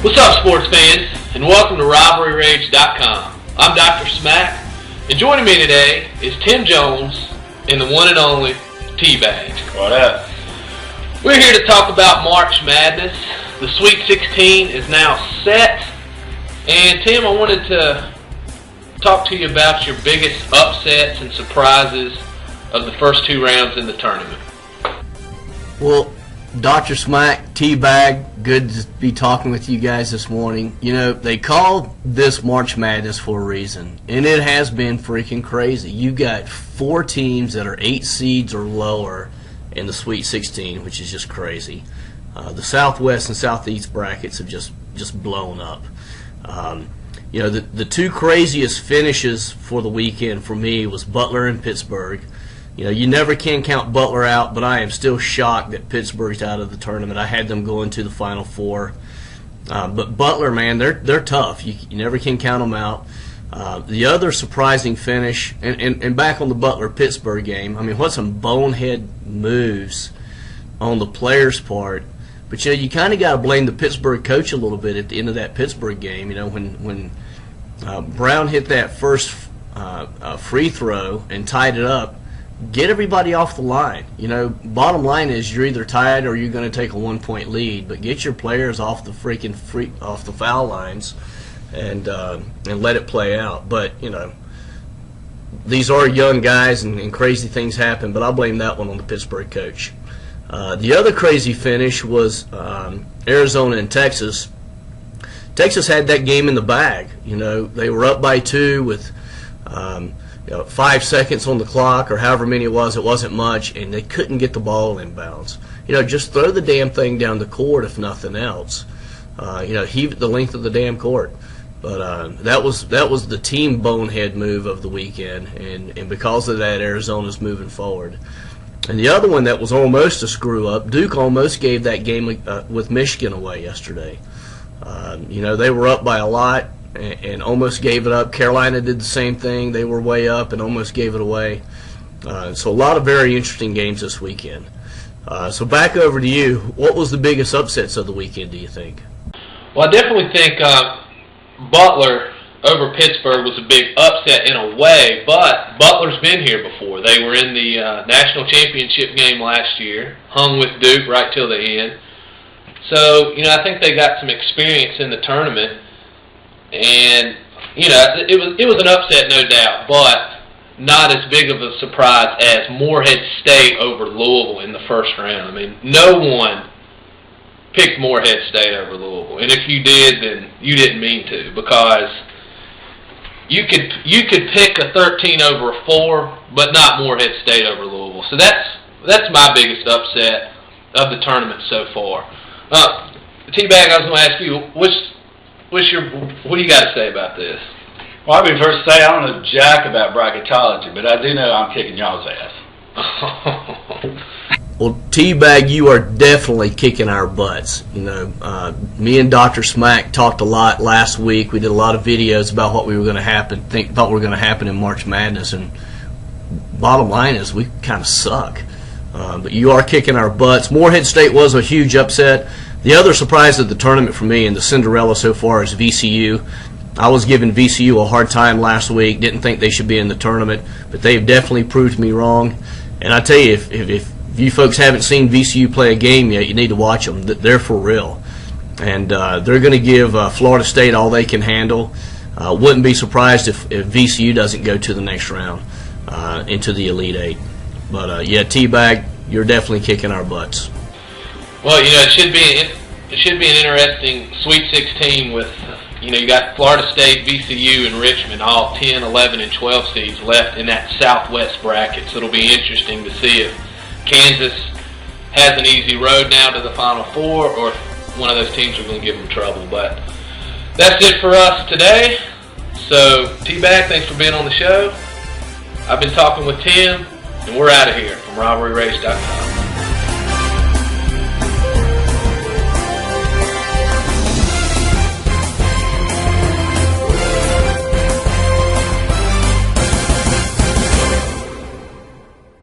What's up, sports fans, and welcome to RivalryRage.com. I'm Dr. Smack, and joining me today is Tim Jones and the one and only T-Bag. What up? We're here to talk about March Madness. The Sweet 16 is now set, and Tim, I wanted to talk to you about your biggest upsets and surprises of the first two rounds in the tournament. Well, Dr. Smack, T-Bag, good to be talking with you guys this morning. You know, they call this March Madness for a reason, and it has been freaking crazy. You got 4 teams that are 8 seeds or lower in the Sweet 16, which is just crazy. The Southwest and Southeast brackets have just blown up. You know, the two craziest finishes for the weekend for me was Butler and Pittsburgh. You know, you never can count Butler out, but I am still shocked that Pittsburgh's out of the tournament. I had them going to the Final Four. But Butler, man, they're tough. You never can count them out. The other surprising finish, and back on the Butler-Pittsburgh game, I mean, what some bonehead moves on the players' part. But, you know, you kind of got to blame the Pittsburgh coach a little bit at the end of that Pittsburgh game. You know, when Brown hit that first free throw and tied it up, get everybody off the line. You know, bottom line is you're either tied or you're going to take a 1-point lead, but get your players off the off the foul lines and let it play out. But, you know, these are young guys and crazy things happen, but I'll blame that one on the Pittsburgh coach. The other crazy finish was Arizona and Texas. Texas had that game in the bag. You know, they were up by 2 with 5 seconds on the clock or however many it wasn't much, and they couldn't get the ball in bounds. You know, just throw the damn thing down the court if nothing else. You know, heave it the length of the damn court. But that was the team bonehead move of the weekend, and because of that, Arizona's moving forward. And the other one that was almost a screw-up, Duke almost gave that game with Michigan away yesterday. You know, they were up by a lot and almost gave it up. Carolina did the same thing. They were way up and almost gave it away. So a lot of very interesting games this weekend. So back over to you. What was the biggest upsets of the weekend, do you think? Well, I definitely think Butler over Pittsburgh was a big upset in a way, but Butler's been here before. They were in the national championship game last year, hung with Duke right till the end. So, you know, I think they got some experience in the tournament, and, you know, it was an upset, no doubt, but not as big of a surprise as Morehead State over Louisville in the first round. I mean, no one picked Morehead State over Louisville, and if you did, then you didn't mean to, because you could pick a 13 over a 4, but not Morehead State over Louisville. So that's my biggest upset of the tournament so far. T-Bag, I was going to ask you, what do you got to say about this? Well, I'll be first to say I don't know jack about bracketology, but I do know I'm kicking y'all's ass. Well, T-Bag, you are definitely kicking our butts. You know, me and Dr. Smack talked a lot last week. We did a lot of videos about what we were going to thought were going to happen in March Madness, and bottom line is we kind of suck. But you are kicking our butts. Morehead State was a huge upset. The other surprise of the tournament for me and the Cinderella so far is VCU. I was giving VCU a hard time last week. Didn't think they should be in the tournament, but they've definitely proved me wrong. And I tell you, if you folks haven't seen VCU play a game yet, you need to watch them. They're for real. And they're going to give Florida State all they can handle. Wouldn't be surprised if VCU doesn't go to the next round into the Elite Eight. But, yeah, T-Bag, you're definitely kicking our butts. Well, you know, it should be an interesting Sweet 16 with, you know, you got Florida State, VCU, and Richmond, all 10, 11, and 12 seeds left in that Southwest bracket. So it'll be interesting to see if Kansas has an easy road now to the Final Four, or if one of those teams are going to give them trouble. But that's it for us today. So, T-Bag, thanks for being on the show. I've been talking with Tim, and we're out of here from RivalryRage.com.